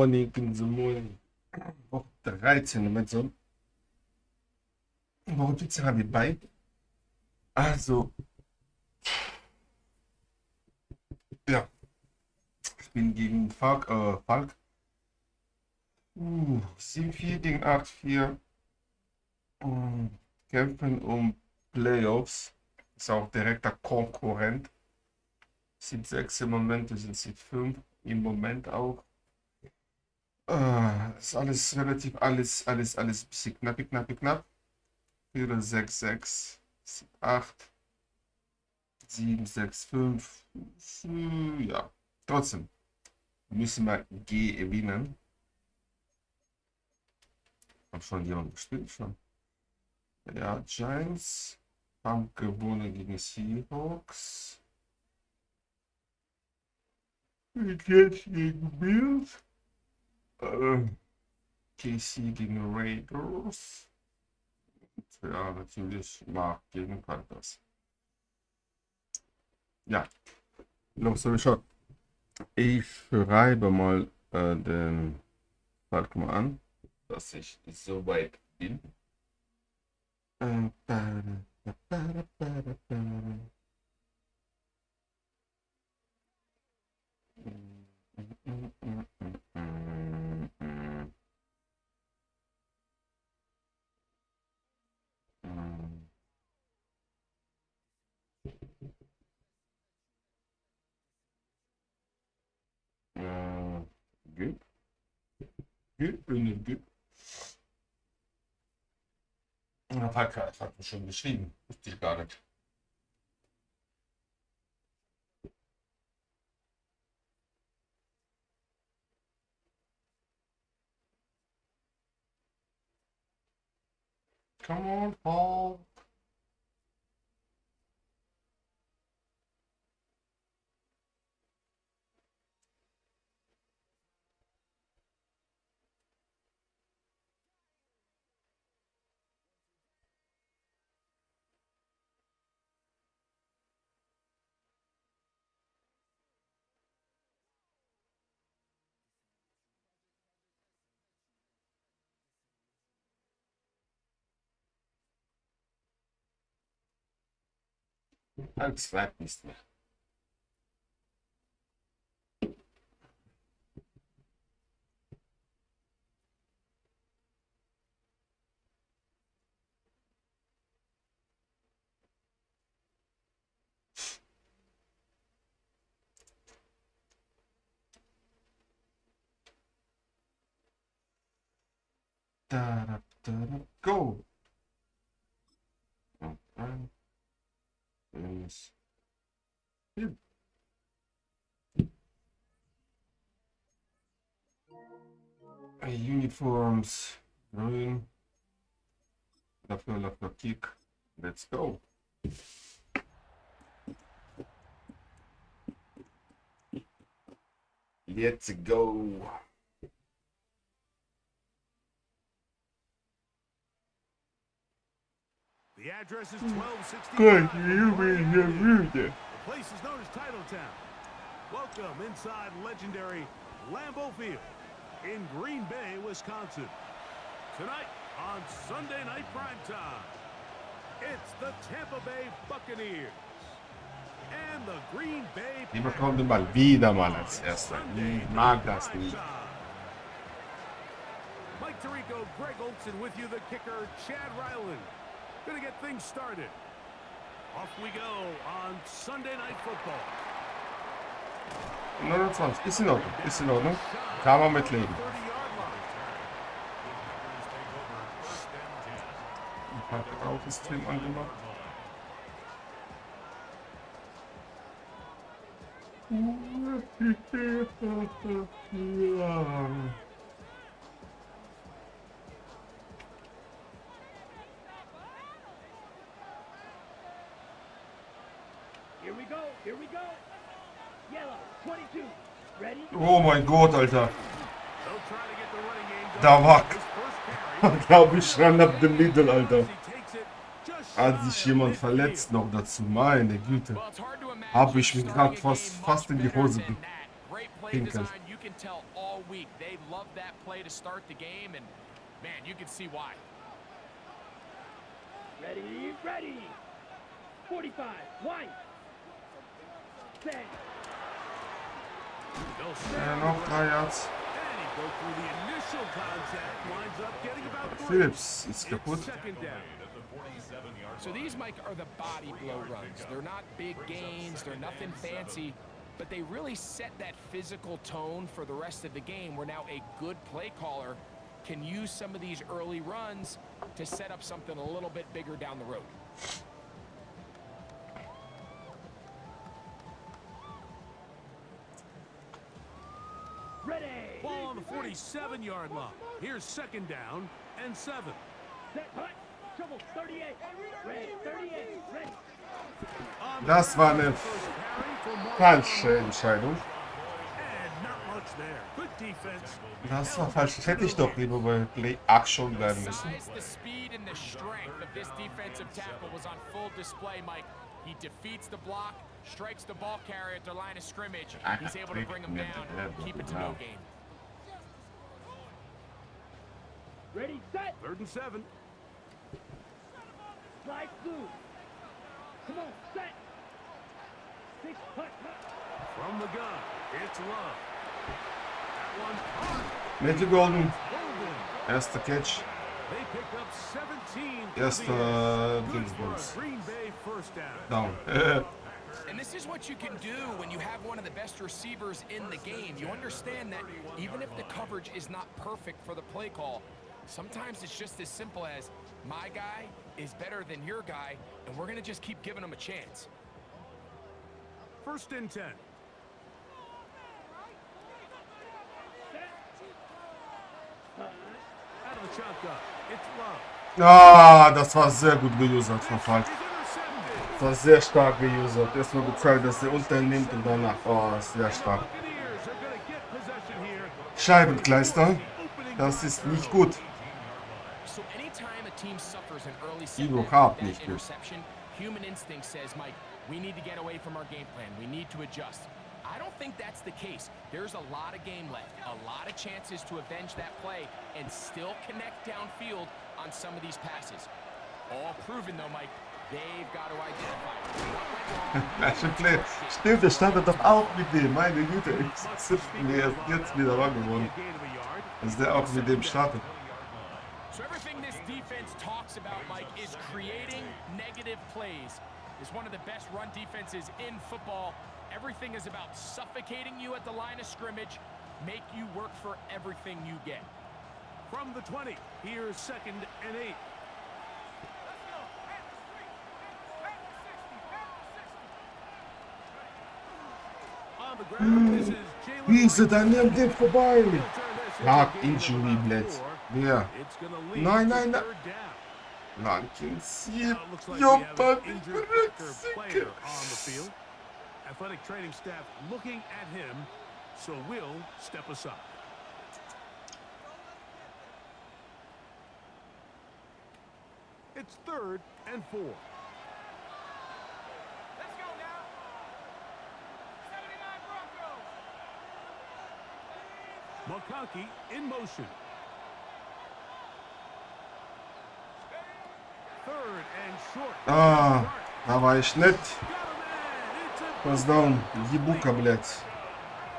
Morning, so Morning. Woche 13, MadZone. Woche 14 haben wir bei. Also, ja, ich bin gegen Falk. 7-4 gegen 8-4. Kämpfen um Playoffs. Ist auch direkter Konkurrent. 7-6 im Moment, wir sind 7-5 im Moment auch. Ist alles relativ, alles ein bisschen knapp. 4-6-6, 8, 7-6-5. Ja, trotzdem müssen wir gewinnen. Hab schon jemand gespielt schon. Ja, Giants haben gewonnen gegen Seahawks. Jetzt gegen Bills. KC gegen Raiders. Ja, natürlich Mark gegen Panthers. Ja, noch so schon. Ich schreibe mal den Falk mal an, dass ich so weit bin. Gut. Ja, Falk hat mir schon geschrieben. Wusste ich gar nicht. Come on, Paul. Als schreibt nicht mehr. Go. Und dann ist hier. Uniforms grün. Dafür Kick. Let's go. Let's go. The address is 1265. Good, you mean you're rude. The place is known as Titletown. Welcome inside legendary Lambeau Field in Green Bay, Wisconsin. Tonight on Sunday Night Primetime, it's the Tampa Bay Buccaneers and the Green Bay Die bekommen den Ball wieder mal als Erster. Ich mag das nicht. Mike Tirico, Greg Olson with you, the kicker, Chad Ryland. Gonna get things started. Off we go on Sunday Night Football. 29, ist in Ordnung. Kann man mitleben. Hat auch das Stream angemacht. Oh mein Gott, Alter. Da war, glaube ich, ran ab dem Middle, Alter. Hat sich jemand verletzt noch dazu, meine Güte. Habe ich mich gerade fast in die Hose gepinkelt. can tell all week they love that play to start the game, and man, you can see why. Ready, ready. 45, wide. Set. Noch 3 Yards. And he broke through the initial contact, winds up getting about 3. Phillips ist It's kaputt. second down. So these, Mike, are the body blow runs. They're not big gains, they're nothing fancy, but they really set that physical tone for the rest of the game where now a good play caller can use some of these early runs to set up something a little bit bigger down the road. Ready. Ball on the 47-yard line. Here's second down and 7. Set, hut. Trouble, 38. Ready, 38. Ready. Das war eine falsche Entscheidung. And not much there. Good defense. Das war falsch. Das hätte ich doch lieber bei Play Action bleiben müssen. Size, the speed, and the strength of this defensive tackle was on full display, Mike. He defeats the block, strikes the ball carrier at the line of scrimmage. He's able to bring him down, keep it to no gain. Ready, set. 3rd and 7. Slide through. Come on, set. 6, hut, hut. From the gun, it's Love. That one, Mittel Golden. Golden. Erster Catch. They pick up 17. Erster Good Dingsbums. for a Green Bay first down. Down. And this is what you can do when you have one of the best receivers in the game. You understand that even if the coverage is not perfect for the play call, sometimes it's just as simple as my guy is better than your guy, and we're going to just keep giving him a chance. 1st and 10. Out of the shotgun, it's Love. Ah, das war sehr gut geusert von Falk. He's intercepted. Das war sehr stark geusert. Erstmal gezeigt, dass er unten nimmt und danach. Oh, sehr stark. Buccaneers are gonna get possession here. Scheibenkleister. Das ist nicht gut. So anytime a team suffers an early Überhaupt setback, nicht that gut. interception, human instinct says, Mike, we need to get away from our game plan. We need to adjust. I don't think that's the case. There's a lot of game left, a lot of chances to avenge that play and still connect downfield on some of these passes. All proven though, Mike, they've got to identify what went wrong. Stimmt, der startet doch auch mit dem. Meine Güte, ich bin erst jetzt wieder wach geworden. Gain of a yard. Dass der auch mit dem startet. So everything this defense talks about, Mike, is creating negative plays. It's one of the best run defenses in football. Everything is about suffocating you at the line of scrimmage, make you work for everything you get. From the 20, here's 2nd and 8. On the ground, this is Jalen Wie ist er dann neben dem vorbei? He'll turn this into a Lag gain of Injury about Blitz. 4. Wer? It's gonna lead Nein, to nein, nein. 3rd down. Lankensieb. Now it looks like we have Joppa, an wie injured Packer player verrückt. on the field. Athletic training staff looking at him, so we'll step aside. It's 3rd and 4. Let's go now. 79 Broncos. McConkey in motion. 3rd and short. Ah, da war ich nicht. Got a man. It's a Pass down. Ебука, блядь.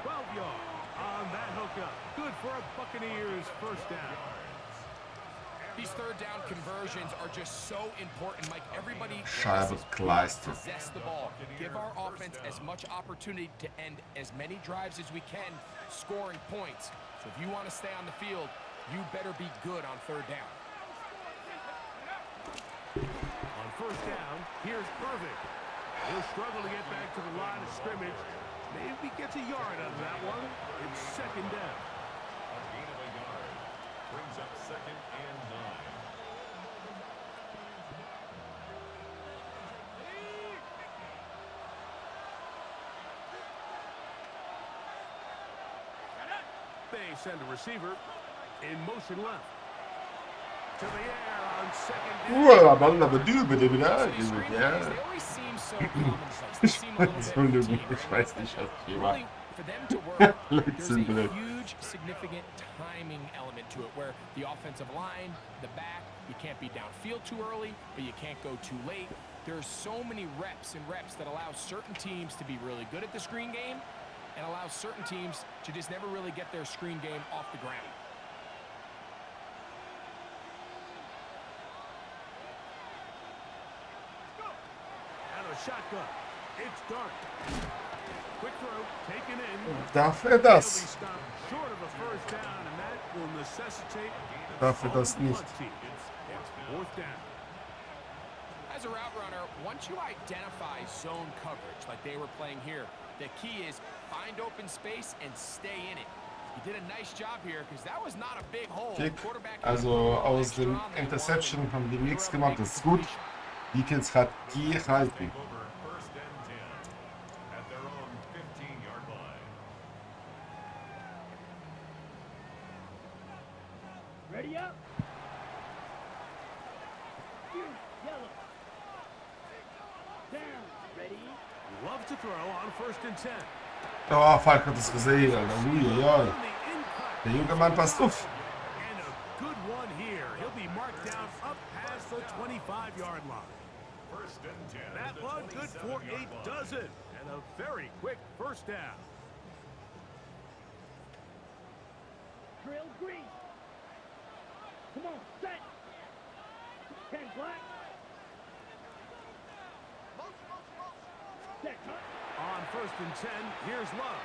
12 yard on that hookup. Good for a Buccaneers first down. These 3rd down conversions are just so important, Mike. Everybody Scheibenkleister. possess the ball. Give our offense as much opportunity to end as many drives as we can, scoring points. So if you want to stay on the field, you better be good on 3rd down. On first down, here's Irving. He'll struggle to get back to the line of scrimmage. Maybe gets a yard out of that one. It's 2nd down. Brings up 2nd and 9. They send a receiver in motion left. To the air on 2nd down. Uah, Mann, aber du über den wieder. These screen Ja. plays, they always seem so commonplace. They Ich seem a little bit Entschuldigung, routine. ich weiß nicht, was ich hier Really, mache. for them to work, there's a Blödsinn. huge, significant timing element to it where the offensive line, the back, you can't be downfield too early, but you can't go too late. There's so many reps and reps that allow certain teams to be really good at the screen game and allows certain teams to just never really get their screen game off the ground. Out of shotgun. It's dark. Quick throw, taken in. Darf He'll be das? stopped short of a first down, and that will necessitate Darf das nicht? It's fourth down. As a route runner, once you identify zone coverage like they were playing here, the key is find open space and stay in it. You did a nice job here because that was not a big hole. Kick. Quarterback Also aus dem Interception haben die nichts gemacht, das ist gut. Defense hat gehalten. Over first and 10 at their own 15-yard line. Ready up. Yellow. Down. Ready. Love to throw on first and 10. Oh, Falk hat es gesehen, Alter. Uiuiui. On the in cut. Der junge Mann passt auf. And a good one here. He'll be marked down up past the 25-yard line. First and 10 at That the one good for 27-yard a line. dozen. And a very quick first down. Drill green. Come on, set. 10 black. Set, cut. On first and 10, here's Love.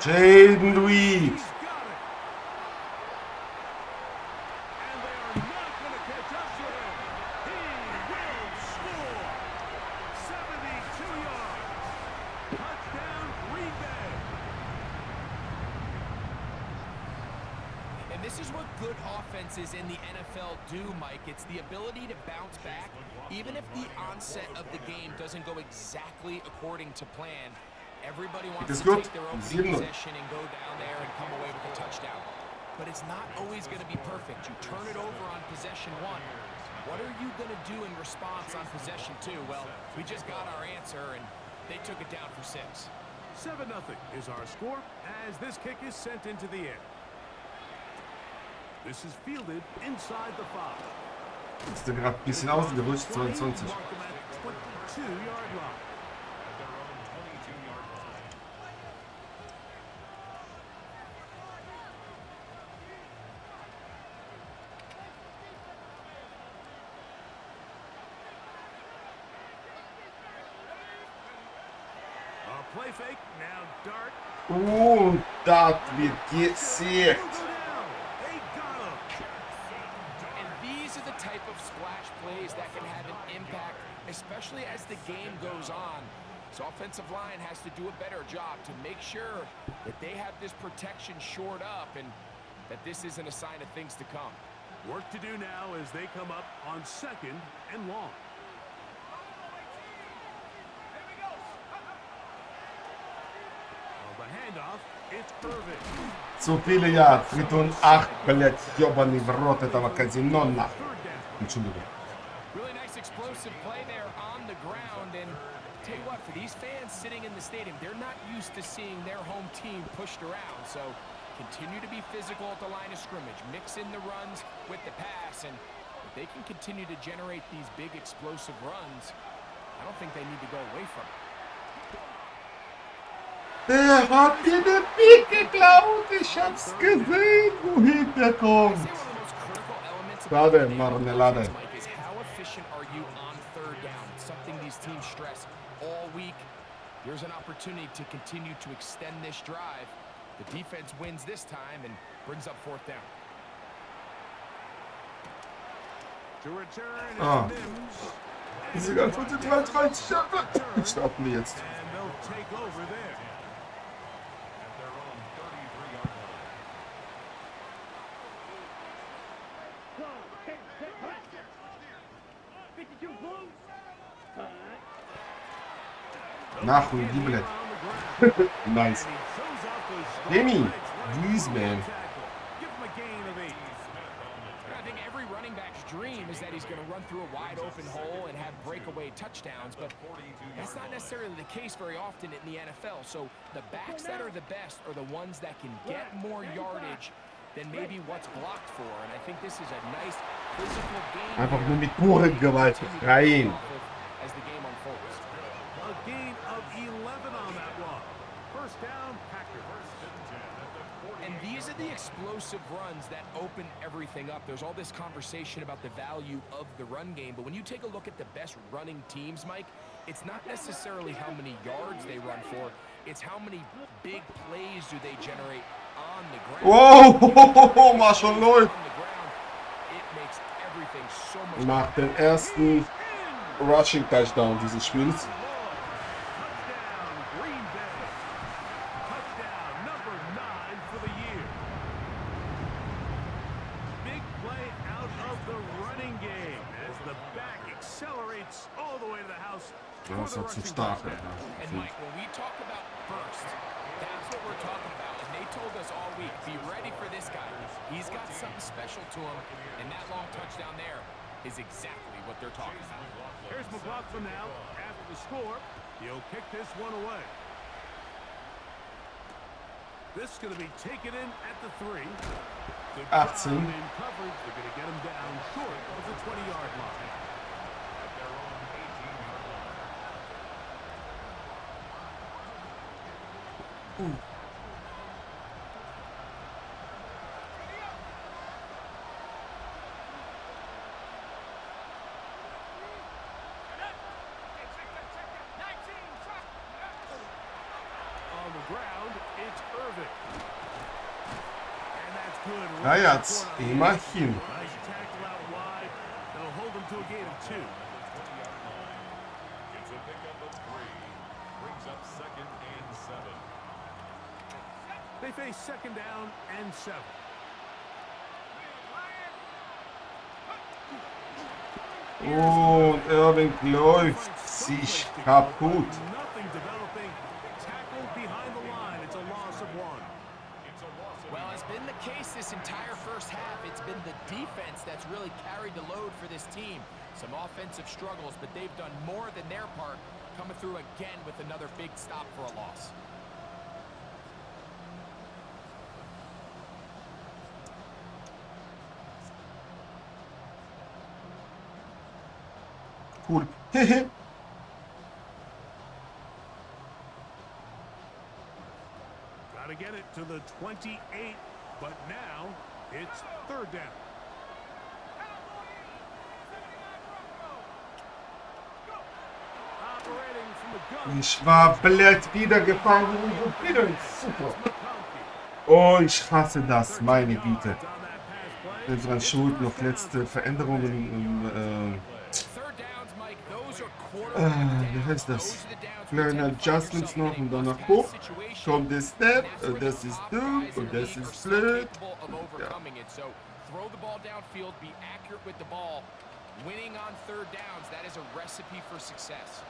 Jaden Reed. He's got it. And they are not going to catch up to him. He will score. 72 yards. Touchdown, Green Bay. And this is what good offenses in the NFL do, Mike. It's the ability to bounce back, even if the onset of the game doesn't go exactly according to plan. Everybody wants is to good. take their opening 7-0. possession and go down there and come away with a touchdown. But it's not always going to be perfect. You turn it over on possession one. What are you going to do in response on possession two? Well, we just got our answer, and they took it down for 6. 7-0 is our score as this kick is sent into the air. This is fielded inside the 5. Ist der gerade ein bisschen ausgerutscht, 22. Mark him at 22-yard line. At their own 22-yard line. A play fake, now dart. Das wird gesickt. He'll go down. They got him. And these are the type of splash plays that can have an impact, especially as the game goes on. So offensive line has to do a better job to make sure that they have this protection shored up and that this isn't a sign of things to come. Work to do now as they come up on second and long. On the handoff, it's Irvin. Zu viele Jahre. 3. und 8, блядь, ёбаный в рот этого казино, нахуй. Third down. Entschuldigung. Really nice explosive play there on the ground, and tell you what, for these fans sitting in the stadium, they're not used to seeing their home team pushed around, so continue to be physical at the line of scrimmage, mix in the runs with the pass, and if they can continue to generate these big explosive runs, I don't think they need to go away from it. Der hat dir den Pick geklaut. Ich hab's gesehen, wohin der I'd kommt. say one of the most critical elements Schade, about the Buccaneers Marmelade. offense, Mike, is how efficient are you on third down? It's something these teams stress all week. Here's an opportunity to continue to extend this drive. The defense wins this time and brings up fourth down. To return Ah. is Mims. Diese ganze 33 Jahre. Starten wir jetzt. And they'll take over there. At their own 33-yard line. Go. 10, set, cut. 52 blue. Cut. Nahul, die blöd. On the ground. Nice. And he shows off those strong Demi, legs right these before man. the tackle. Give him a gain of 8. I think every running back's dream is that that he's going to run through a wide open hole and have breakaway touchdowns, but that's not necessarily the case very often in the NFL. So the backs that are the best are the ones that can get more yardage than maybe what's blocked for. And I think this is a nice physical game Einfach here. nur mit purer Gewalt rein. As the game unfolds. A gain of 11 on that one. First down, Packers. And these are the explosive runs that open everything up. There's all this conversation about the value of the run game, but when you take a look at the best running teams, Mike, it's not necessarily how many yards they run for, it's how many big plays do they generate on the ground. Wow, war schon läuft. On the ground, it makes everything so much Nach dem ersten Rushing Touchdown dieses Spiels. Touchdown, Green Bay. Touchdown number 9 for the year. Big play out of the running game as the back accelerates all the way to the house. Ja, ist halt zu stark. And Mike, when we talk about burst, that's what we're talking about. And they told us all week, be ready for this guy. He's got something special to him, and that long touchdown there is exactly what they're talking about. Here's McLaughlin now. After the score, he'll kick this one away. This is going to be taken in at the 3. Good job 18. in coverage. They're going to get him down short of the 20-yard line. At their own 18-yard line. On the ground, it's Irving. And that's good. 3 Yards, immerhin. Nice tackle out wide. That'll hold them to a gain of 2. It's a pickup of 3. Brings up 2nd and 7. They face 2nd down and 7. Und Irving läuft sich kaputt. Nothing developing. Tackled behind the line. It's a loss of 1. Well, it's been the case this entire first half. It's been the defense that's really carried the load for this team. Some offensive struggles, but they've done more than their part, coming through again with another big stop for a loss. Cool. Gotta get it to the 28, but now it's 3rd down. Operating from the gun. Ich war, blöd, wieder gefangen. Wieder super. Oh, ich hasse das, meine Güte. Mit dran schuld, noch letzte Veränderungen. Wie heißt das? Kleine Adjustments noch und danach hoch. Kommt der Step, das ist dumm und das ist blöd. Ja. Throw the ball downfield, be accurate with the ball. Winning on 3rd downs, that is a recipe for success.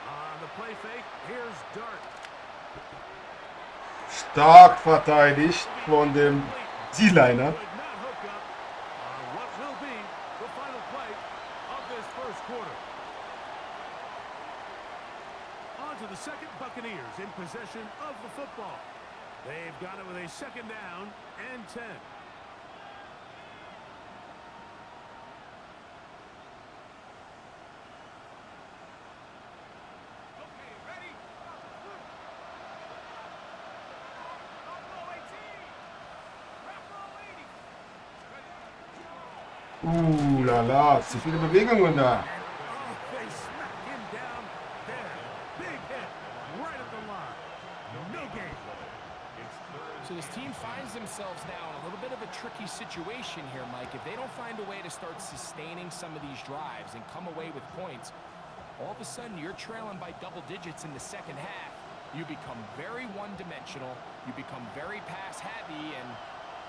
On the play fake, here's Dart. Stark verteidigt von dem D-Liner. Could not hook up on what will be the final play of this first quarter. On to the 2nd, Buccaneers in possession of the football. They've got it with a 2nd down and 10. Lala, zu viele Bewegungen da. They smack him down there. Big hit right at the line. No gain. So this team finds themselves now in a little bit of a tricky situation here, Mike. If they don't find a way to start sustaining some of these drives and come away with points, all of a sudden you're trailing by double digits in the second half. You become very one-dimensional. You become very pass-heavy, and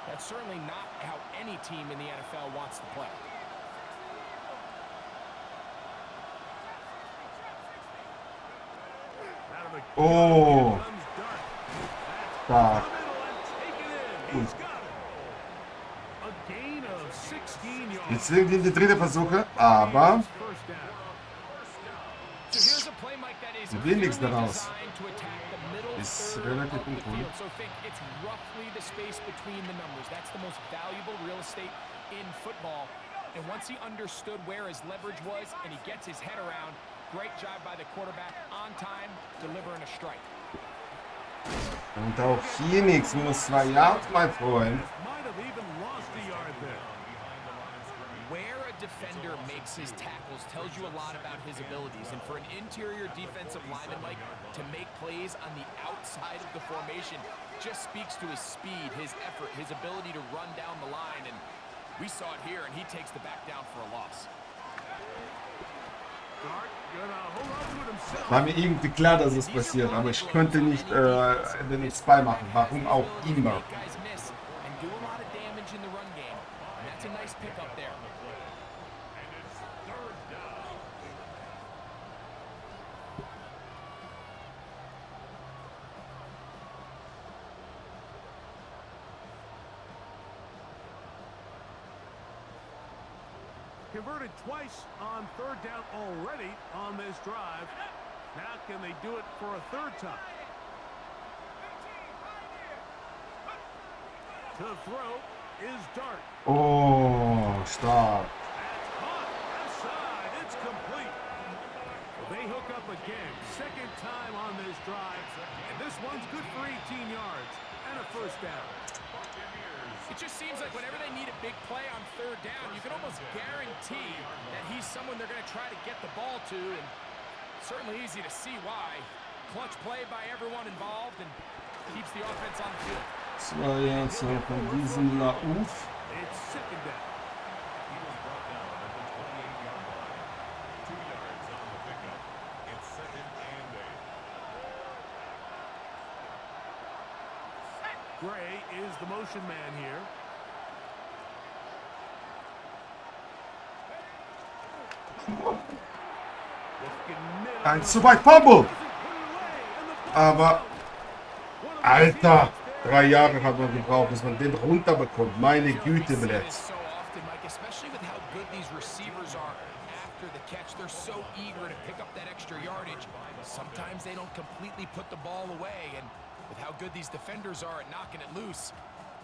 that's certainly not how any team in the NFL wants to play. Out of the Oh, comes Dart. stark. Middle and take it in. He's got it. 15 yards. Jetzt irgendwie die dritte Versuche, aber First down. So here's a play, Mike, that is wenigstens clearly daraus. designed to attack the middle Ist third relativ of the uncool. field. So think it's roughly the space between the numbers. That's the most valuable real estate in football. And once he understood where his leverage was and he gets his head around, great job by the quarterback on time, delivering a strike. Und auch hier nichts, nur 2 Yards, mein Freund. Might have even lost a yard there. Where a defender makes his tackles tells you a lot about his abilities. And for an interior defensive lineman, Mike, to make plays on the outside of the formation just speaks to his speed, his effort, his ability to run down the line. And we saw it here, and he takes the back down for a loss. Dart gonna hold on to it himself. War mir irgendwie klar, dass es passiert, aber ich konnte nicht den X2 machen. Warum auch immer. Make guys miss and do a lot of damage in the run game. And that's a nice pickup there. Converted twice on third down already on this drive. Now can they do it for a third time? To throw is Dart. Oh, stark. That's caught. Left side. It's complete. They hook up again. Second time on this drive. And this one's good for 18 yards and a first down. It just seems like whenever they need a big play on third down, you can almost guarantee that he's someone they're going to try to get the ball to, and certainly easy to see why. Clutch play by everyone involved and keeps the offense on the field. 2 Yards von diesem Lauf. It's second down. He was brought down at the 28-yard line. 2 yards on the pickup. It's second and 8. Gray is the motion man here. Ein zu weit Fumble. Aber, Alter, 3 Jahre hat man gebraucht, bis man den runterbekommt. Meine Güte, Blitz. So often, Mike, especially with how good these receivers are after the catch. They're so eager to pick up that extra yardage. Sometimes they don't completely put the ball away, and with how good these defenders are at knocking it loose,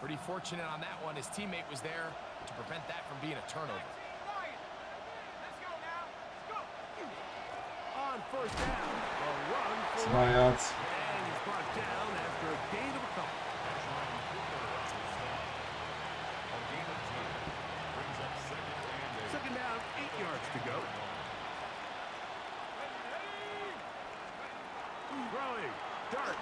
pretty fortunate on that one. His teammate was there to prevent that from being a turnover. On first down, a run for 2 Yards. and he's brought down after a gain of a couple. A gain of 10 brings up second and 8. Second down, 8 yards to go. Throwing, Dart.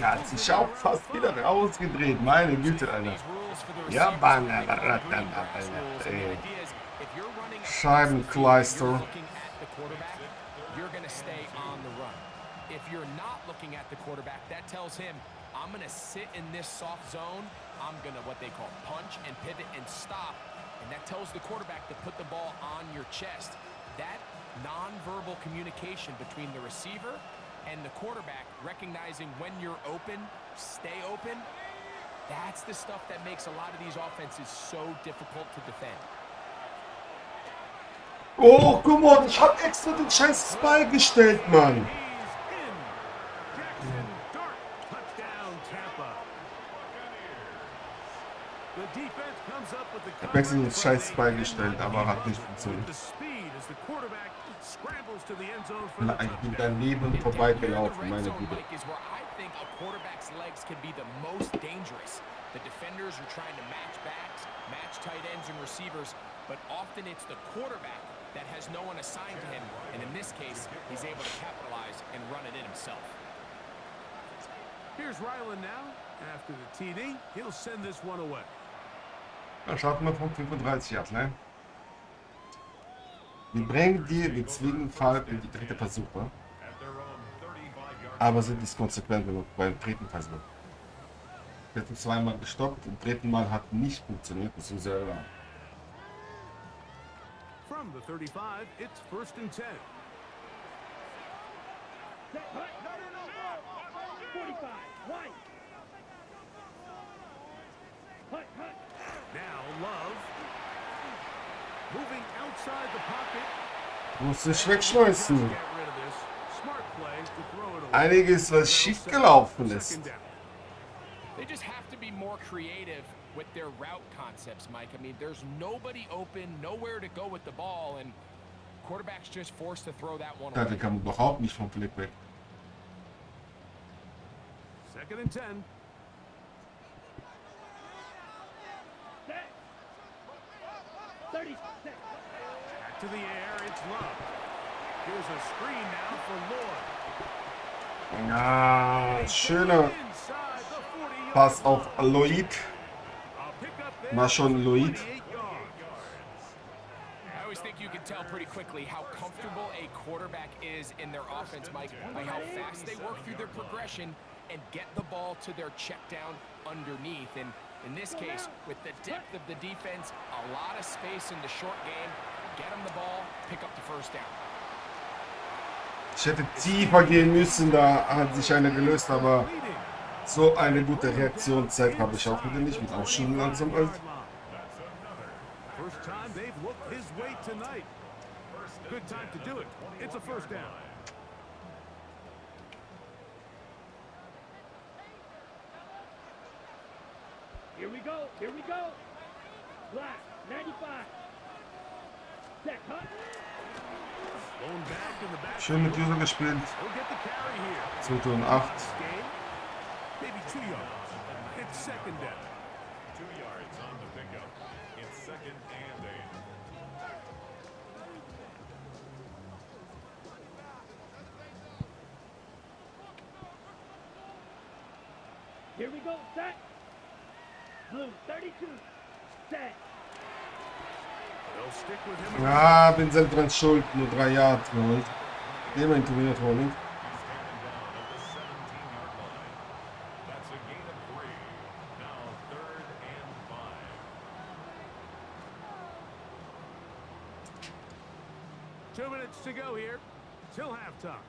Er hat sich auch fast wieder rausgedreht. Meine Güte, Alter. Ja, Mann, ey. Scheibenkleister. You're going to stay on the run. If you're not looking at the quarterback, that tells him, I'm going to sit in this soft zone. I'm going to what they call punch and pivot and stop. And that tells the quarterback to put the ball on your chest. That nonverbal communication between the receiver and the quarterback, recognizing when you're open, stay open, that's the stuff that makes a lot of these offenses so difficult to defend. Oh, guck mal, ich hab extra den scheiß Spy gestellt, Mann. He's in. Jackson, Dart, touchdown, Tampa. The defense comes up with the Ich hab extra den scheiß Spy coverage gestellt, aber hat nicht with funktioniert. the speed as the quarterback scrambles to the end zone for the Ich bin touchdown. daneben vorbeigelaufen, meine Güte. Mike, is where I think a quarterback's legs can be the most dangerous. The defenders are trying to match backs, match tight ends and receivers, but often it's the quarterback that has no one assigned to him, and in this case, he's able to capitalize and run it in himself. Here's Ryland now. After the TD, he'll send this one away. Ja, schaut mal von 35 Yards, ne? Wir bringen die zwingen Fall in die dritte Versuche, At their own 35-yard aber sind nicht konsequent genug beim dritten Versuch. Wir hatten zweimal gestoppt, im dritten Mal hat nicht funktioniert, beziehungsweise From the 35, it's first and 10. Set, hut. 45, wide. Hut, hut. Now Love. Moving outside the pocket. Muss ich wegschmeißen. Get rid of this. Smart play to throw it away. Einiges, was schief gelaufen ist. Second down. They just have to be more creative with their route concepts, Mike. I mean, there's nobody open, nowhere to go with the ball, and quarterback's just forced to throw that one Ja, away. der kam überhaupt nicht vom Blick weg. Second and 10. Set. 30 seconds. Back to the air. It's Love. Here's a screen now for Lloyd. Ja, schöner Inside the 40-yard Pass auf line. Lloyd. A pickup there War schon Lloyd. 28 yards. I always think you can tell pretty quickly how comfortable a quarterback is in their offense, Mike, by how fast they work through their progression and get the ball to their check down underneath. And in this case, with the depth of the defense, a lot of space in the short game, get them the ball, pick up the first down. Ich hätte tiefer gehen müssen, da hat sich einer gelöst, aber Leading. so eine gute Reaktionszeit habe ich auch wieder nicht. Bin auch schon langsam alt. First time they've looked his way tonight. Good time to do it. It's a first down. Here we go. Here we go. Black, 95. Set, cut. Going back in the back. Schön mit User gespielt. We'll get the carry here. 2008. Gain. Maybe 2 yards. It's second down. 2 yards on the pickup. It's second and 8. Here we go. Set. Blue, 32. Set. They'll stick with him. Ja, bin selbst dran schuld. Nur 3 Yards geholt. Immer intoniert worden. He's standing down at the 17-yard line. That's a gain of 3. Now third and 5. 2 minutes to go here till halftime.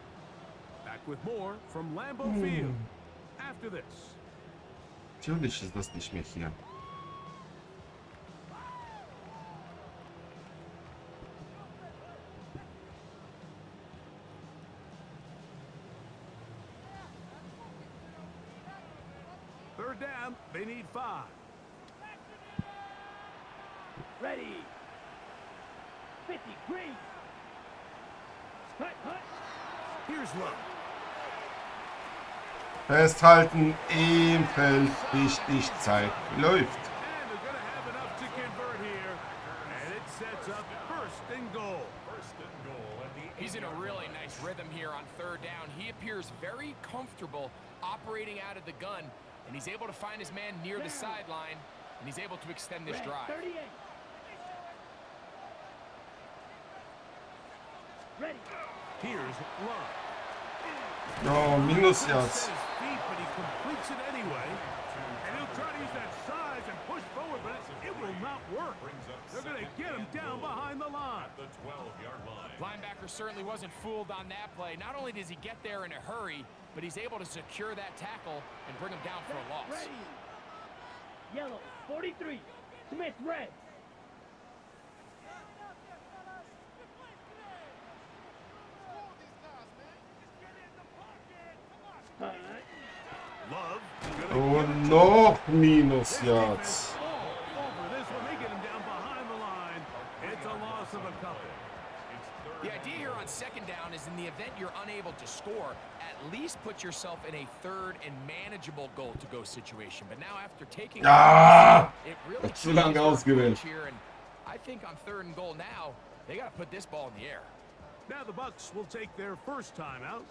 Back with more from Lambeau Field after this. Natürlich ist das nicht mehr hier. Third down, they need 5. Ready. 50. Green. Cut, cut. Here's Love. Festhalten im Feld. Richtig Zeit läuft. And they're going to have enough to convert here. And it sets up first and goal. First and goal at the 8. He's in a really nice rhythm here on third down. He appears very comfortable operating out of the gun, and he's able to find his man near the sideline, and he's able to extend this Red, drive. 38. Ready. Here's Love. Oh, Minus Set Yards. his feet, but he completes it anyway. And he'll try to use that size and push forward, but it will not work. They're going to get him down behind the line. The 12-yard line. Linebacker certainly wasn't fooled on that play. Not only does he get there in a hurry, but he's able to secure that tackle and bring him down for a loss. Ready. Yellow, 43. Smith, red. Cut. Love. Und noch Minus Yards. Over this one, they get him down behind the line. It's a loss of a couple. The idea here on second down is in the event you're unable to score, at least put yourself in a third and manageable goal-to-go situation. But now after taking it really zu lange ausgewählt. here, and I think on third and goal now, they got to put this ball in the air. Now the Bucks will take their first timeout.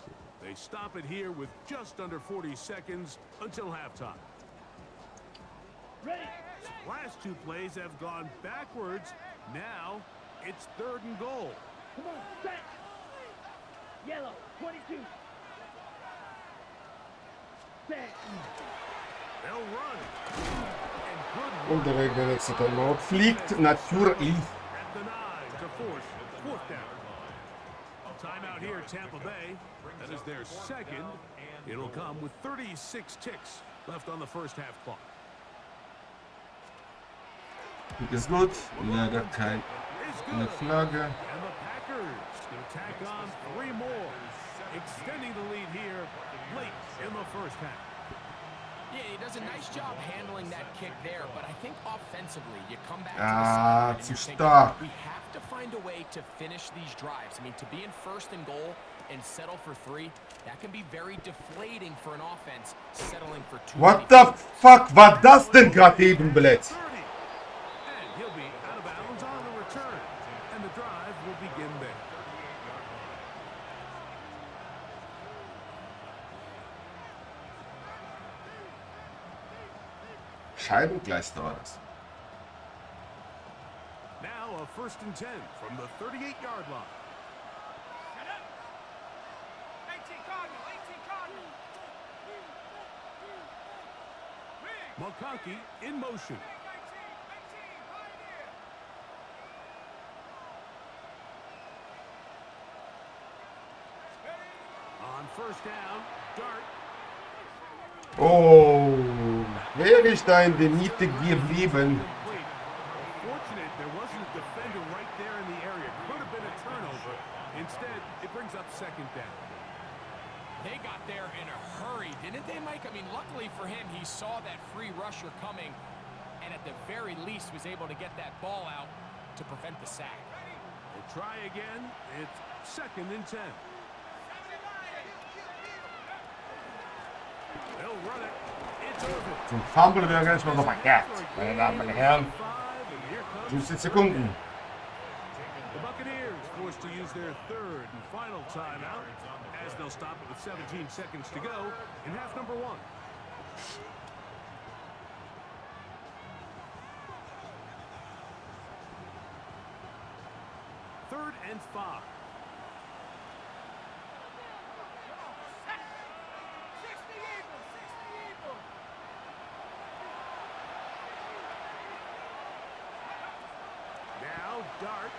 They stop it here with just under 40 seconds until halftime. Ready. Last 2 plays have gone backwards. Now it's third and goal. Come on, set. Yellow, 22. Set. They'll run. And good work Und der gewechselte Laut fliegt natürlich. at the 9 to force fourth down. Timeout here, Tampa Bay. That is their second. It'll come with 36 ticks left on the first half clock. Kick ist gut. Leider keine Is good. Flagge. And the Packers going to tack on 3 more, extending the lead here late in the first half. Yeah, he does a nice job handling that kick there, but I think offensively, you come back to the Ah, sideline and zu you're thinking, stark. we have to find a way to finish these drives. I mean, to be in first and goal and settle for 3, that can be very deflating for an offense settling for 2. What the fuck war das denn gerade eben, Blitz? 30. And he'll be out of bounds on the return. And the drive will begin there. Scheibengleister war das. Now a 1st and 10 from the 38-yard line. 18 Cardinal, 18 Cardinal. McConkey in motion. 19, Pioneer. On 1st down, Dart. Oh, wäre ich da in der Mitte geblieben. Complete. Fortunate there wasn't a defender right there in the area. Could have been a turnover. Instead, it brings up 2nd down. They got there in a hurry, didn't they, Mike? I mean, luckily for him, he saw that free rusher coming, and at the very least was able to get that ball out to prevent the sack. They try again. It's 2nd and 10. They'll run it. It's Irvin. Zum Fumble wäre gar nicht mal so verkehrt, meine Damen und Herren. 5, and here comes 15 Sekunden. the Buccaneers forced to use their 3rd and final timeout as they'll stop it with 17 seconds to go in half number 1. Third and 5. 60 Eagles, 60 Eagles. Now Dart.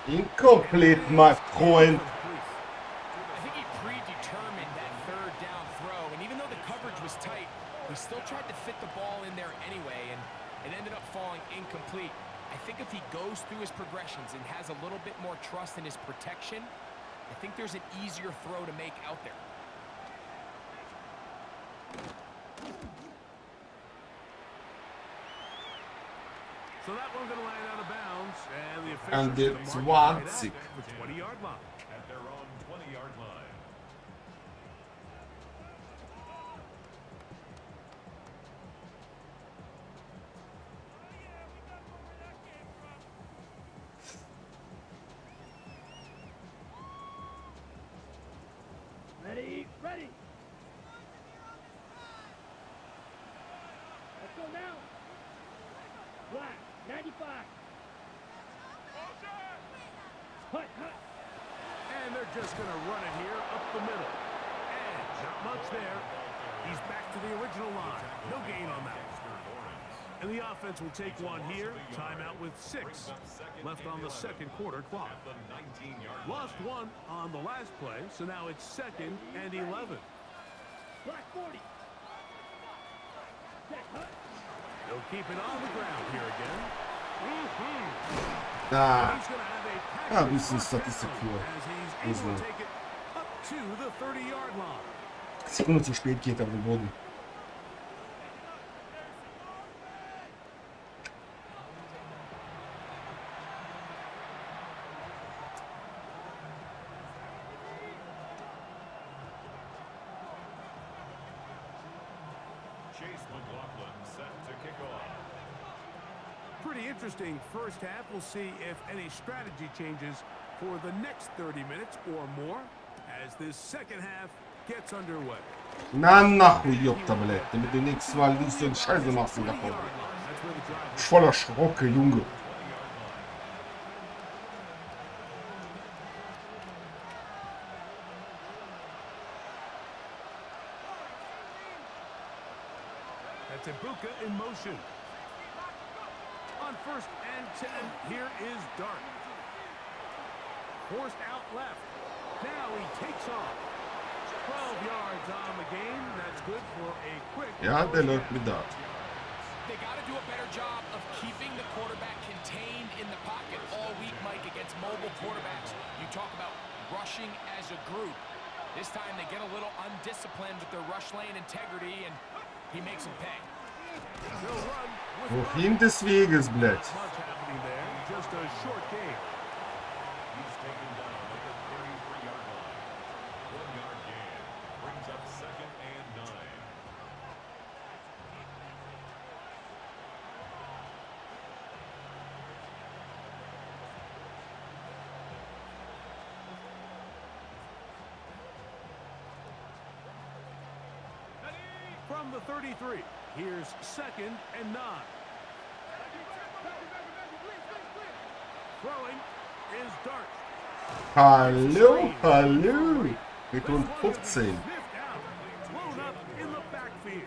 Incomplete, my friend. I think he predetermined that 3rd down throw, and even though the coverage was tight, he still tried to fit the ball in there anyway, and it ended up falling incomplete. I think if he goes through his progressions and has a little bit more trust in his protection, I think there's an easier throw to make out there. So that one's going to land out of bounds, and the And officials it's gonna mark it 20. right at the 20-yard line. At their own 20-yard line. Ready, ready. Let's go now. Black, 95. Hut, hut. And they're just going to run it here up the middle. And not much there. He's back to the original line. No gain on that. And the offense will take one here. Timeout with 6 left on the 2nd quarter clock. At the 19-yard line. Lost 1 on the last play, so now it's 2nd and 11. Black 40. Set, hut. They'll keep it on the ground here again. Da. He's going to have a Ja, ein bisschen Statistik für as he's able Israel. to take it up to the 30-yard line. Sekunde zu spät geht er auf den Boden. Chase McLaughlin set to kick off. Pretty interesting first half. We'll see if any strategy changes for the next 30 minutes or more as this second half gets underway. Na nахуй, ёпта, блядь. Damit du nächstes Mal nicht so eine Scheiße machst in der Folge. That's where the drive is. Voller Schrocke, Junge. That's Ibuka in motion. On 1st and 10, here is Dart. Forced out left. Now he takes off. 12 yards on the game. That's good for a quick Ja, der first läuft down. mit da. They got to do a better job of keeping the quarterback contained in the pocket all week, Mike, against mobile quarterbacks. You talk about rushing as a group. This time they get a little undisciplined with their rush lane integrity, and he makes them pay. Wohin des Weges, blöd. Much happening there. Just a short game. He's taken down at the 33-yard line. 1-yard gain brings up 2nd and 9. From the 33, here's 2nd and 9. Throwing is Dart. Hallo, hallo. Mit rund 15. Sniffed out. Blown up in the backfield.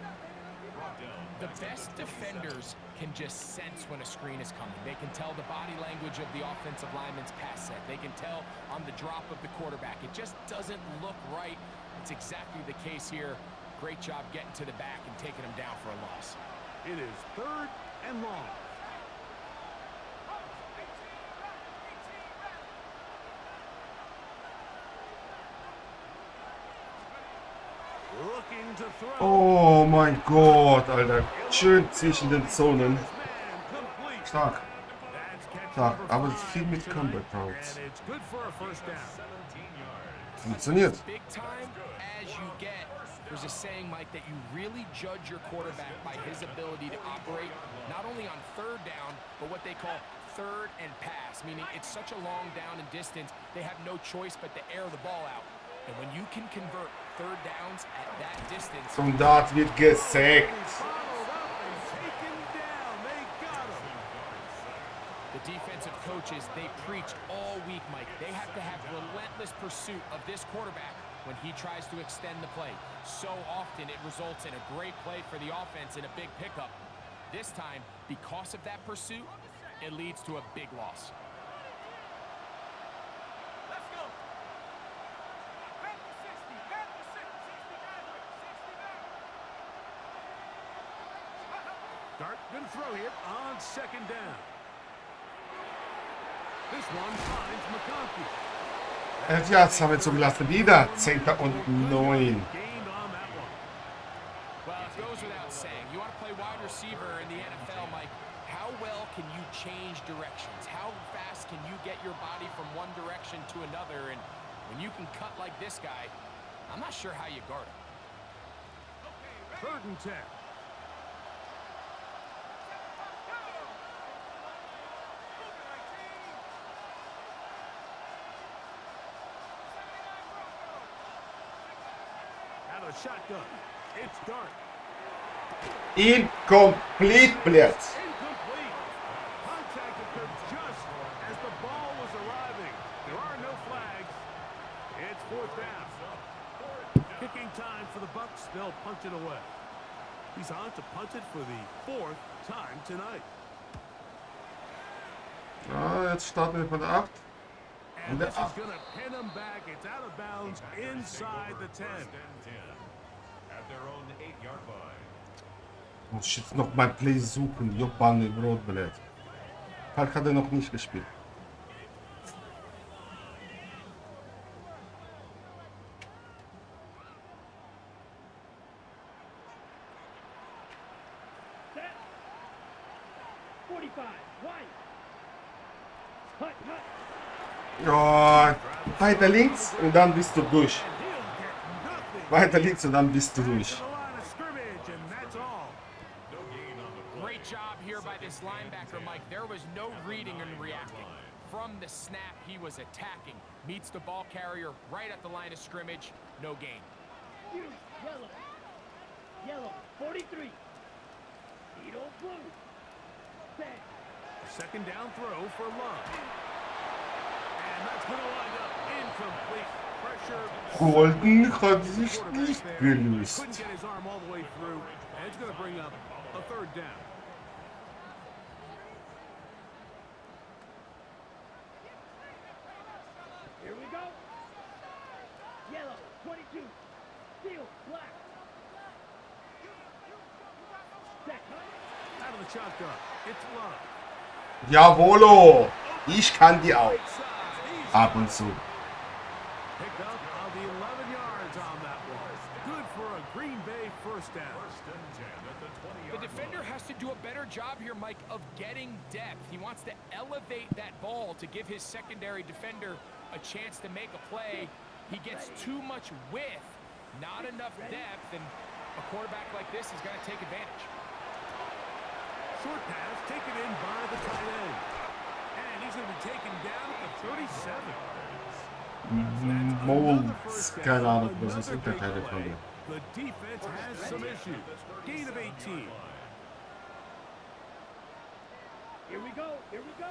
The best defenders can just sense when a screen is coming. They can tell the body language of the offensive lineman's pass set. They can tell on the drop of the quarterback. It just doesn't look right. It's exactly the case here. Great job getting to the back and taking him down for a loss. It is 3rd and long. Looking to throw. Oh mein Gott, Alter. Schön zwischen den Zonen. Man complete. Stark. That's catch Stark. number Aber 5 viel mit tonight, Comeback Routes. and it's good for a first down. 17 yards. Funktioniert. Big time as you get. There's a saying, Mike, that you really judge your quarterback by his ability to operate not only on 3rd down, but what they call 3rd and pass, meaning it's such a long down and distance, they have no choice but to air the ball out. And when you can convert 3rd downs at that distance, Zum Dart wird gesackt. Followed up and taken down. They got him. the defensive coaches, they preach all week, Mike. They have to have relentless pursuit of this quarterback when he tries to extend the play. So often it results in a great play for the offense and a big pickup. This time, because of that pursuit, it leads to a big loss. Let's go. Back to 60. Back to 60 back. 60 back. Dart gonna throw here on 2nd down. This one finds McConkey. 11 Yards haben wir zugelassen. Wieder 10. und 9. Gained on that one. Well, it goes without saying. You want to play wide receiver in the NFL, Mike. How well can you change directions? How fast can you get your body from one direction to another? And when you can cut like this guy, I'm not sure how you guard him. 3rd and 10. Out of shotgun. It's Dart. Incomplete, blöd. Incomplete. Contact occurred just as the ball was arriving. There are no flags. It's 4th down. Kicking time for the Bucs. They'll punt it away. He's on to punt it for the 4th time tonight. Ja, jetzt starten wir von der 8. And der this is 8. going to pin him back. It's out of bounds inside the 10. 1st and 10 at their own 8-yard line. Muss ich jetzt noch mein Play suchen. Jobban Brot, blöd. Falk hat er noch nicht gespielt. Set. 45. White. Hut, hut. Ja, weiter links und dann bist du durch. And he'll get nothing. Weiter links und dann bist du durch. To the line of scrimmage, and that's all. No gain on the play. Great job here by this linebacker, Mike. There was no reading and reacting. From the snap, he was attacking. Meets the ball carrier right at the line of scrimmage. No gain. Yellow. Yellow. 43. Edo blue. Set. 2nd down throw for Love. And that's going to wind up incomplete. Pressure. Golden hat sich Quarterback nicht there. gelöst. Couldn't get his arm all the way through, and it's going to bring up a 3rd down. Here we go. Yellow. 22. Steel. Black. Set. Hut. Out shotgun. It's Love. Jawollo! Ich kann die auch. Right side. He's Ab und zu. picked up on the 11 yards on that one. Good for a Green Bay first down. First and 10 at the 20-yard The defender line. has to do a better job here, Mike, of getting depth. He wants to elevate that ball to give his secondary defender a chance to make a play. He gets too much width, not enough depth, and a quarterback like this is going to take advantage. Short pass taken in by the tight end. And he's going to be taken down at the 37. Molds. Keine Ahnung, was ist Internet von. The defense has some issues. Gain of 18. Here we go. Here we go.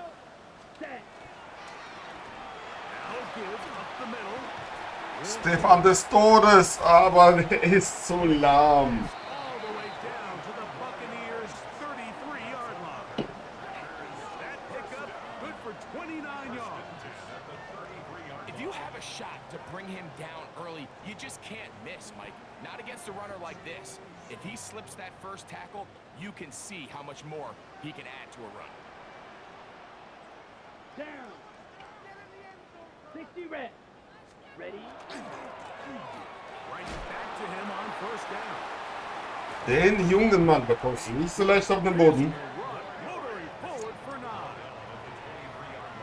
Set. Now gives up the middle. Stefan des Todes, aber der ist so lahm. All the way down to the Buccaneers' 33-yard line. That pickup good for 29 yards. If you have a shot to bring him down early, you just can't miss, Mike. Not against a runner like this. If he slips that first tackle, you can see how much more he can add to a run. Down. 60 reps. Ready? Right back to him on first down. Den jungen Mann bekommst du nicht so leicht auf den Boden. Run, motoring forward for 9.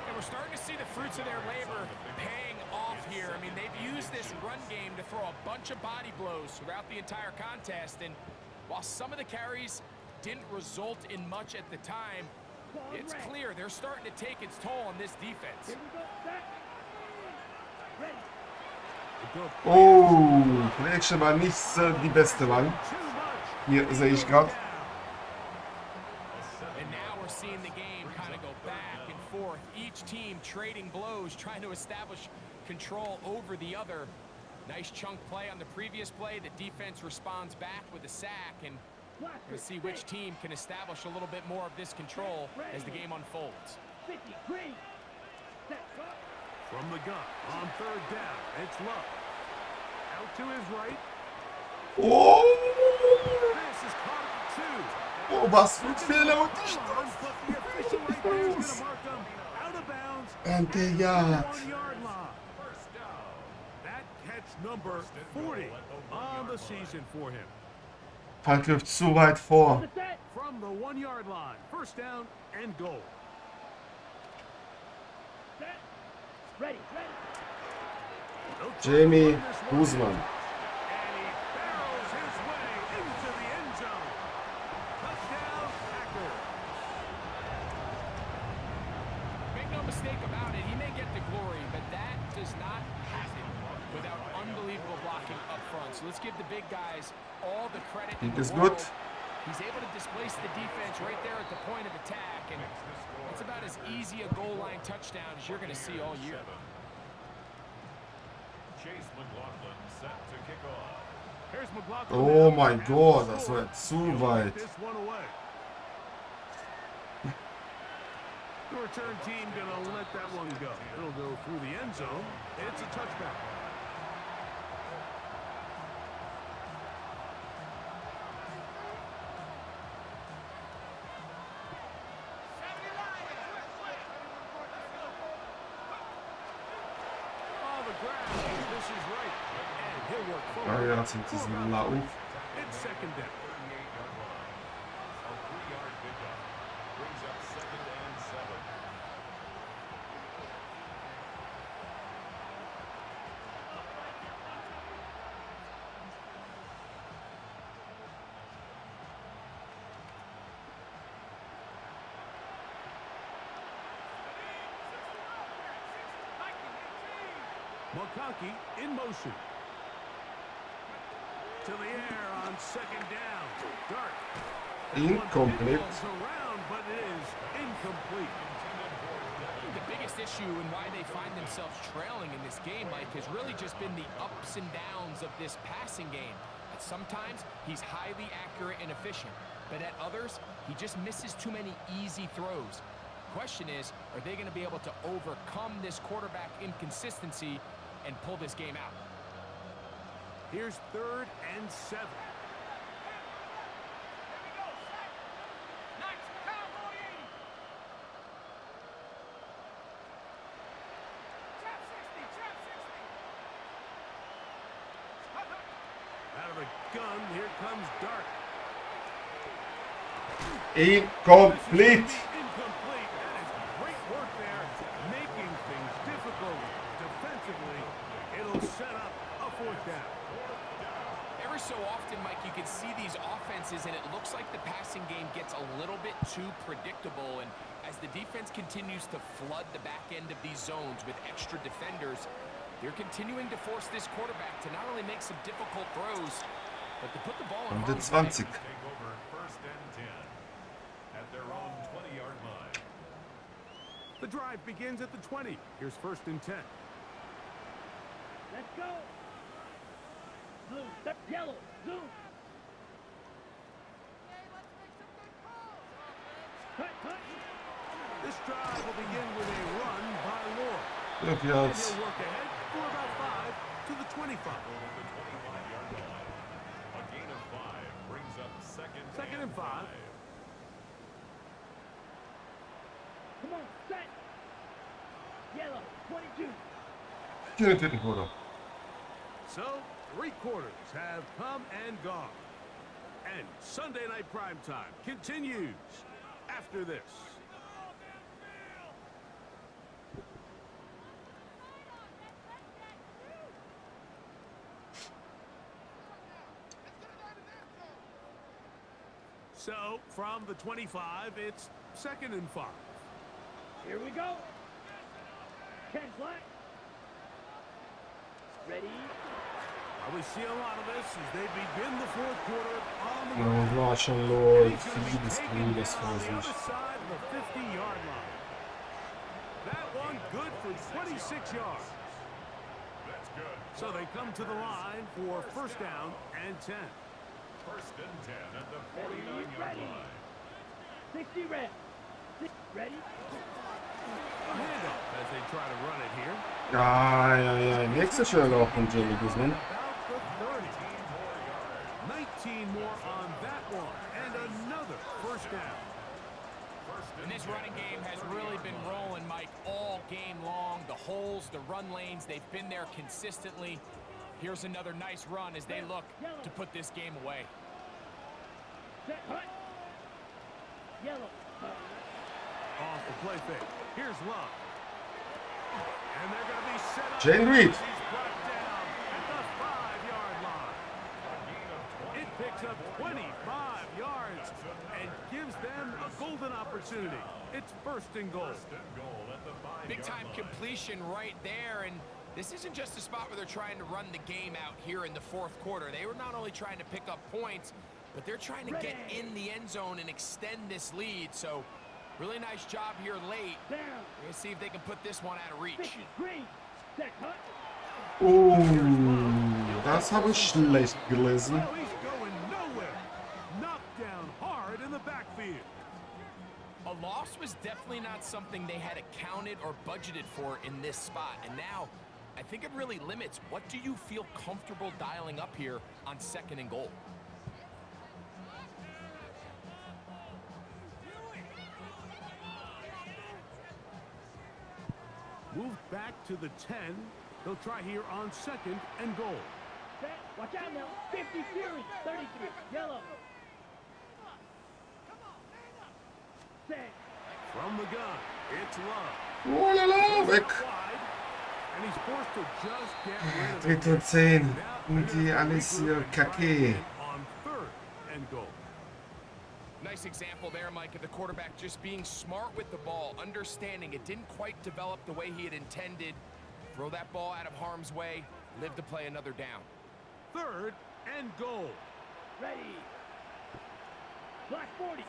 And we're starting to see the fruits of their labor paying off here. I mean, they've used this run game to throw a bunch of body blows throughout the entire contest. And while some of the carries didn't result in much at the time, it's clear they're starting to take its toll on this defense. Here we go. Set. Ready. Oh, die Action war nicht die beste Mann. Too much. Hier sehe ich gerade. And now we're seeing the game kind of go back and forth. Each team trading blows, trying to establish control over the other. Nice chunk play on the previous play. The defense responds back with a sack, and we'll see which team can establish a little bit more of this control as the game unfolds. 50. Green. Set. Go. From the gun on third down, it's Love. Out to his right. Oh, This is caught at oh, was für ein Fehler und die 2. But the official right there is going to mark them out of bounds Und der at the Jagd. 1-yard line. That catch number 40 on the season for him. Falk läuft zu weit vor. The set. From the 1-yard line, first down and goal. Set. Ready. Ready. No Jamie trouble on this one. Guzman. And he barrels his way into the end zone. Touchdown, Packers. Make no mistake about it, he may get the glory, but that does not happen without unbelievable blocking up front. So let's give the big guys all the credit in Kick the is world. good. He's able to displace the defense right there at the point of attack, and it's about as easy a goal line touchdown as you're going to see all year. Chase McLaughlin set to kick off. Here's McLaughlin Oh now mein at Gott, the das score. war zu He'll weit. get this one away. The return team gonna let that one go. It'll go through the end zone. It's a touchback. On the ground, this is right, and he'll work Ah forward. ja, sind diesen Lauf. It's second down. 38-yard line. A 3-yard pickup. Brings up second and 7. McConkey in motion. To the air on second down. Dart. Incomplete. Balls around, but it is incomplete. The biggest issue and why they find themselves trailing in this game, Mike, has really just been the ups and downs of this passing game. At sometimes, he's highly accurate and efficient, but at others, he just misses too many easy throws. Question is, are they going to be able to overcome this quarterback inconsistency and pull this game out? Here's third and 7. comes Dart. Incomplete. Incomplete. That is great work there, making things difficult defensively. It'll set up a fourth down. Every so often, Mike, you can see these offenses, and it looks like the passing game gets a little bit too predictable. And as the defense continues to flood the back end of these zones with extra defenders, they're continuing to force this quarterback to not only make some difficult throws, but to put the ball in Und harm's way. 20. Take over first and 10 at their own 20-yard line. The drive begins at the 20. Here's first and 10. Let's go. Blue, yellow, zoom. Cut, cut. This drive will begin with a run by Lord. Look, And yards. he'll work ahead for about 5 to the 25. Over the 25-yard line. A gain of 5 brings up second and 5. Come on, set. Yellow, 22. In den vierten Quarter. So, 3 quarters have come and gone. And Sunday Night Primetime continues after this. So, from the 25, it's second and 5. Here we go. 10 flat. Ready? We see a lot of this as they begin the fourth quarter on the No, road. war schon Lord. He's gonna be Vieles taken Grünes down vor on the sich. other side of the 50-yard line. That one good for 26 yards. That's good. So they come to the line for first down and 10. First and 10 at the Ready, 49-yard ready. line. 60 red. Ready? A handoff as they try to run it here. Aj, aj, aj. Nie chcę się go opędzili, Guzman. About the 30. 19 more on that one. And another first down. And this running game has really been rolling, Mike, all game long. The holes, the run lanes, they've been there consistently. Here's another nice run as they look to put this game away. Set, hut. Yellow. Off the play fake. Here's Love. And they're going to be set up. Jane Reed. He's brought down at the 5-yard line. It picks up 25 yards and gives them a golden opportunity. It's first and goal. Big time completion right there, and this isn't just a spot where they're trying to run the game out here in the fourth quarter. They were not only trying to pick up points, but they're trying to get in the end zone and extend this lead. So really nice job here late. Down. We're gonna see if they can put this one out of reach. 50 green. Set, hut. Das habe ich schlecht gelesen. Oh, he's going nowhere. Knocked down hard in the backfield. A loss was definitely not something they had accounted or budgeted for in this spot. And now, I think it really limits what do you feel comfortable dialing up here on second and goal. Moved back to the 10. They'll try here on second and goal. Set. Watch out now. 50 Fury. 33. Yellow. Set. From the gun, it's Love. Oh la la, weg. Wide, and he's forced to just get rid of it. Dritte und 10. Now Und die alles hier kacke. on third and goal. Nice example there, Mike, of the quarterback just being smart with the ball, understanding it didn't quite develop the way he had intended. Throw that ball out of harm's way, live to play another down. Third and goal. Ready. Black 40.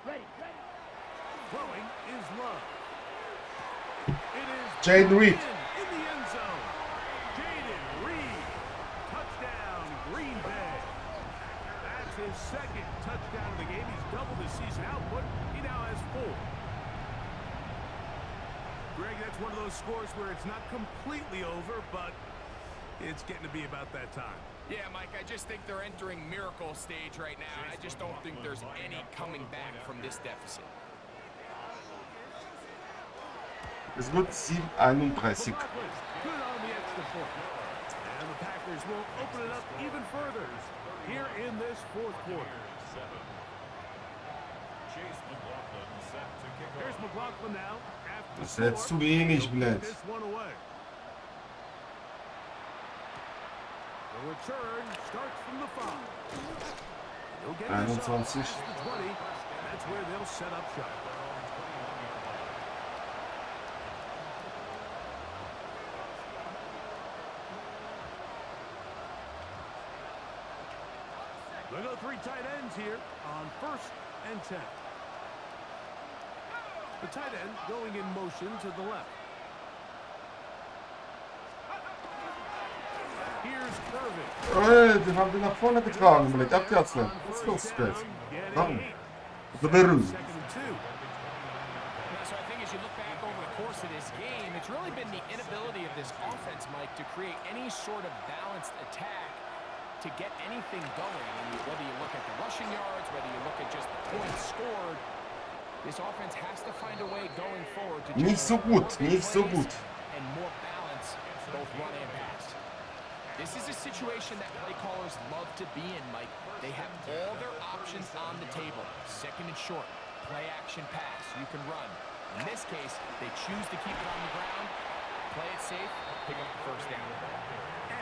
Ready, ready. Throwing is Love. It is Jaden Reed. in the end zone. Jaden Reed. Touchdown, Green Bay. That's his second touchdown of the game. He's doubled his season output. He now has 4. Greg, that's one of those scores where it's not completely over, but it's getting to be about that time. Yeah, Mike, I just think they're entering miracle stage right now, and I just don't think there's any coming back from this deficit. Es wird 7:31. Good on the extra point. And the Packers will open it up even further here in this fourth quarter. Chase McLaughlin set to kick Here's off. McLaughlin now. After the Das ist jetzt score, zu wenig, he'll kick Blitz. this one away. The return starts from the 5. He'll get this off 21. past the 20. That's where they'll set up shop. They go 3 tight ends here on 1st and 10. The tight end going in motion to the left. Here's Irving. Den haben die nach vorne getragen, Blick. Abwärts lang. Was ist los, Blitz? Warum? The Baron. Second and 2. So I think as you look back over the course of this game, it's really been the inability of this offense, Mike, to create any sort of balanced attack to get anything going. And whether you look at the rushing yards, whether you look at just the points scored, this offense has to find a way going forward to Nicht so gut, nicht so gut. and more balance, both run and pass. This is a situation that play callers love to be in, Mike. They have all their options on the table. Second and short, play action pass, you can run. In this case, they choose to keep it on the ground, play it safe, pick up the first down.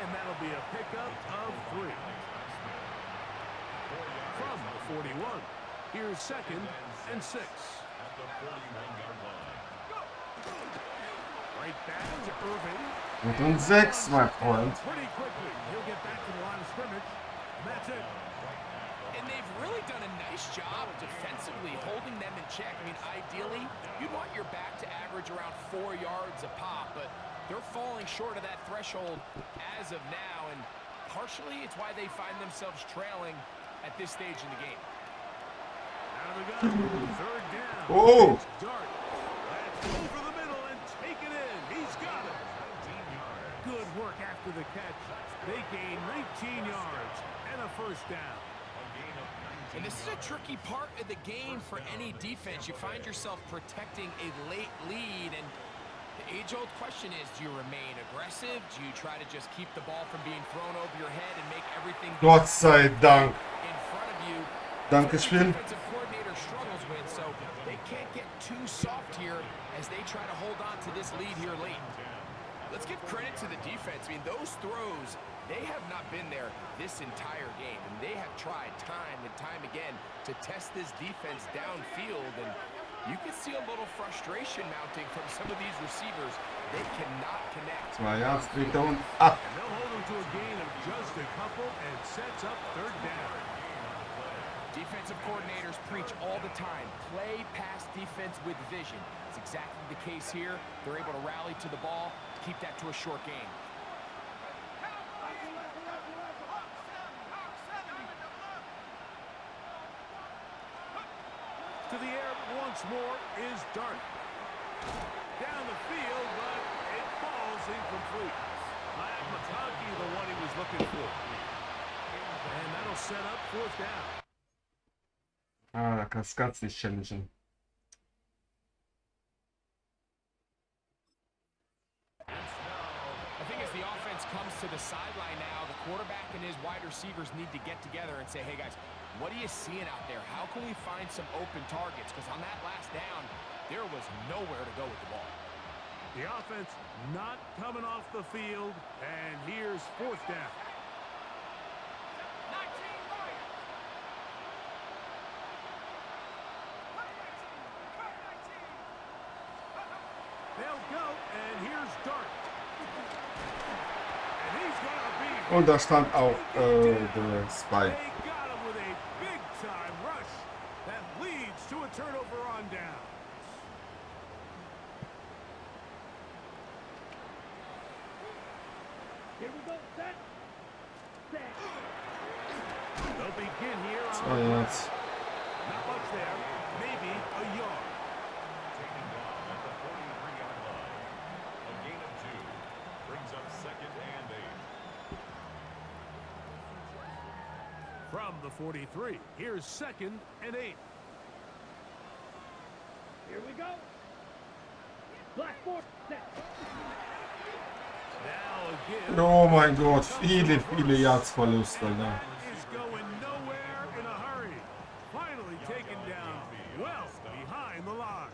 And that'll be a pickup of 3. From the 41, here's 2nd and 6. At the 41-yard line. Right back to Irving. Mit uns 6, mein Freund. Pretty quickly, he'll get back to the line of scrimmage. And that's it. And they've really done a nice job defensively holding them in check. I mean, ideally, you'd want your back to average around 4 yards a pop, but they're falling short of that threshold as of now, and partially it's why they find themselves trailing at this stage in the game. Out of the gun, 3rd down. Oh! Dart. That's over the middle and take it in. He's got it. Good work after the catch. They gain 19 yards and a first down. And this is a tricky part of the game for any defense. You find yourself protecting a late lead, and the age-old question is, do you remain aggressive? Do you try to just keep the ball from being thrown over your head and make everything Gott sei Dank. in front of you? Dankeschön. Defensive coordinator struggles with, so they can't get too soft here as they try to hold on to this lead here late. Let's give credit to the defense. I mean, those throws, they have not been there this entire game, and they have tried time and time again to test this defense downfield, and you can see a little frustration mounting from some of these receivers. They cannot connect. 2 Yards, 3 down, 8. And they'll hold them to a gain of just a couple and sets up 3rd down. Defensive coordinators preach all the time, play pass defense with vision. It's exactly the case here. They're able to rally to the ball, keep that to a short game. To the air once more is Dart. Down the field, but it falls incomplete. McConkey, the one he was looking for. And that'll set up 4th down. Da kannst du ganz nicht challengen. I think as the offense comes to the sideline now, the quarterback and his wide receivers need to get together and say, hey guys, what are you seeing out there? How can we find some open targets? Because on that last down, there was nowhere to go with the ball. The offense not coming off the field, and here's 4th down. 19 right. They'll go, and here's Dart. And he's gonna be... Und da stand auch der Spy. They got him with a big-time rush that leads to a turnover on down. Here we go. Set. Set. They'll begin here 2 on Yards. not much there, maybe a yard. Taken down at the 43-yard line. A gain of 2 brings up 2nd and 8. From the 43, here's 2nd and 8. Here we go. Blackboard. Set. Now a give. Oh mein Gott, viele Yards-Verluste, Alter. Is going nowhere in a hurry. Finally taken down well behind the line.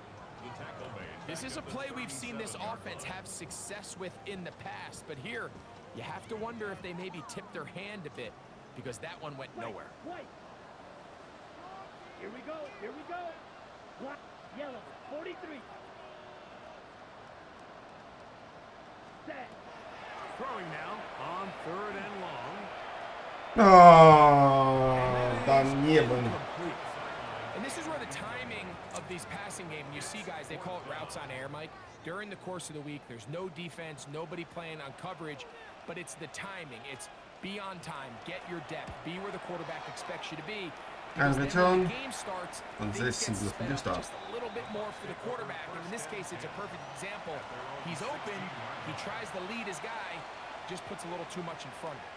The tackle made. This is a play we've seen this offense have success with in the past, but here you have to wonder if they maybe tipped their hand a bit because that one went nowhere. White. Here we go. Here we go. Black. Yellow. 43. Set. Throwing now on 3rd and long. Ah, daneben. Complete. And this is where the timing of these passing game, you see guys, they call it routes on air, Mike. During the course of the week, there's no defense, nobody playing on coverage, but it's the timing. It's be on time, get your depth, be where the quarterback expects you to be. Ein Because then Return when the game starts, und things 16 get dürfen sped wir up starten. just a little bit more for the quarterback. And in this case, it's a perfect example. He's open, he tries to lead his guy, just puts a little too much in front of him.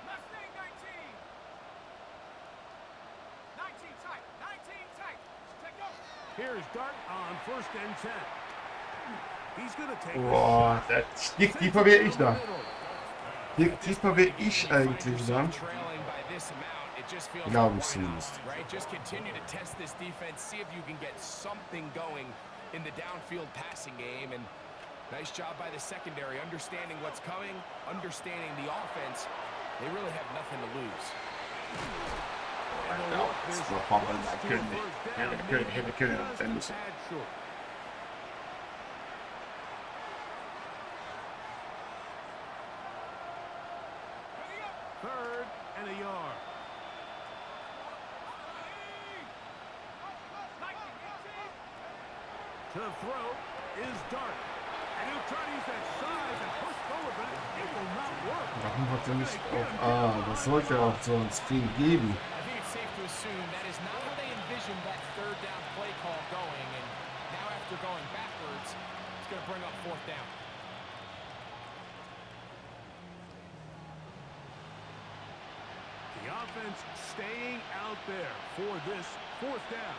Mustang 19. 19 tight. 19 tight. Take over. Here's Dart on 1st and 10. He's going to take Boah, wie tiefer wäre ich da? Wie tiefer wäre ich eigentlich da? Trailing by this amount, it just feels Glaube like, ich why not, zumindest. right? Just continue to test this defense, see if you can get something going in the downfield passing game. And nice job by the secondary, understanding what's coming, understanding the offense. They really have nothing to lose. And the Ja, look das is war Papa, close das to können a wir. first Ja, down, wir können, maybe wir können just das a müssen. tad short. Third and a yard. To throw is Dart. And he'll try to use that size and push forward, but it will not work. Warum hat er nicht auf A? Das sollte er auch so ein Screen geben. I think it's safe to assume that is not how they envisioned that 3rd down play call going. And now after going backwards, it's going to bring up 4th down. The offense staying out there for this 4th down.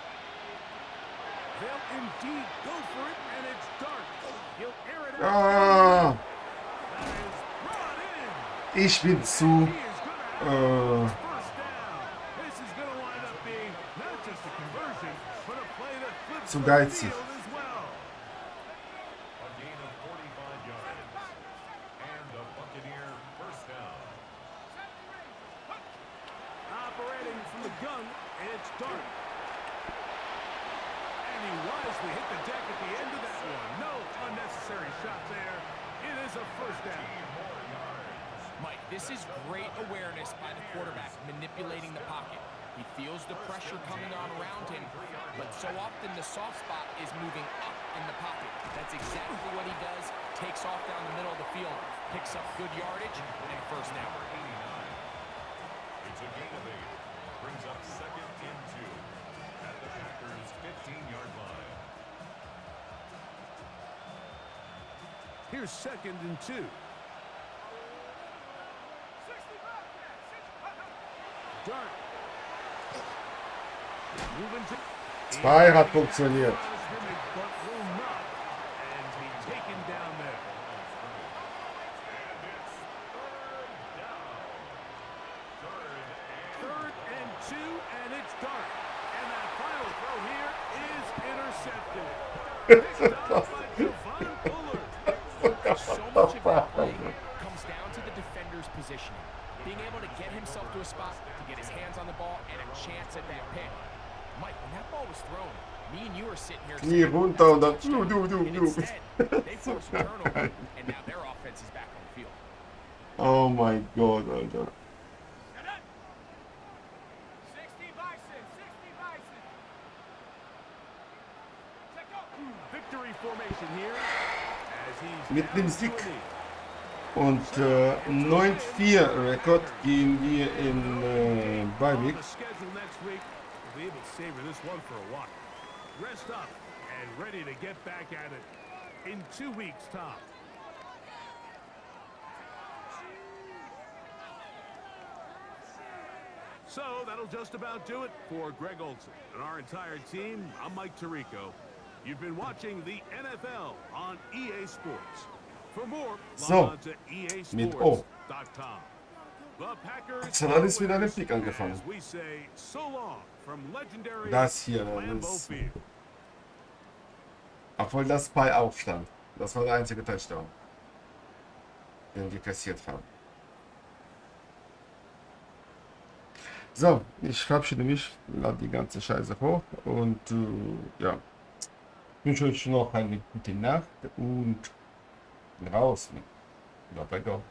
They'll indeed go for it, and it's Dart. He'll air it out. Ah, That is brought in. ich bin zu. He is gonna have Äh, first down. This is going to wind up being not just a conversion, but a play that flips Zu the geizig. field as well. A gain of 45 yards. And the Buccaneer first down. Operating from the gun, it's Dart. And he wisely hit the deck at the end of that one. No unnecessary shot there. It is a first down. Mike, this is great awareness by the quarterback, manipulating the pocket. He feels the pressure coming on around him, but so often the soft spot is moving up in the pocket. That's exactly what he does. Takes off down the middle of the field, picks up good yardage, and a first down. It's a gain of 8. Brings up 2nd and 2 at the Packers' 15-yard line. Here's 2nd and 2. 60 back there. 60. Dart. Moving to... Zwei hat funktioniert. But will not. And be taken down there. Third and 2, and it's Dart. And that final throw here is intercepted. Picked up by Javon Bullard. So much of that play comes down to the defender's positioning. Being able to get himself to a spot, to get his hands on the ball, and a chance at that pick. Mike, when that ball was thrown, me and you are sitting here Knie saying, runter und dann "That's a touchdown." And du. instead, they forced a turnover, and now their offense is back on the field. Oh mein Gott, Alter. 60 Bison. 60 Bison. Take over. Victory formation here. As he's Mit down dem to Sieg a knee. und 9-4 Rekord gehen wir in Bye On Week. the schedule next week, we'll be able to savor this one for a while. Rest up and ready to get back at it in 2 weeks' time. So that'll just about do it for Greg Olson and our entire team. I'm Mike Tirico. You've been watching the NFL on EA Sports. For more, So, log on to mit O. easports.com. The Packers Jetzt hat alles wieder den Blick angefangen. as we say so long from legendary Das hier, Lambeau das, Field. obwohl das bei Aufstand. Das war der einzige Touchdown, den wir kassiert haben. So, ich verabschiede mich, lade die ganze Scheiße hoch und ja, wünsche euch noch eine gute Nacht und raus mit Go.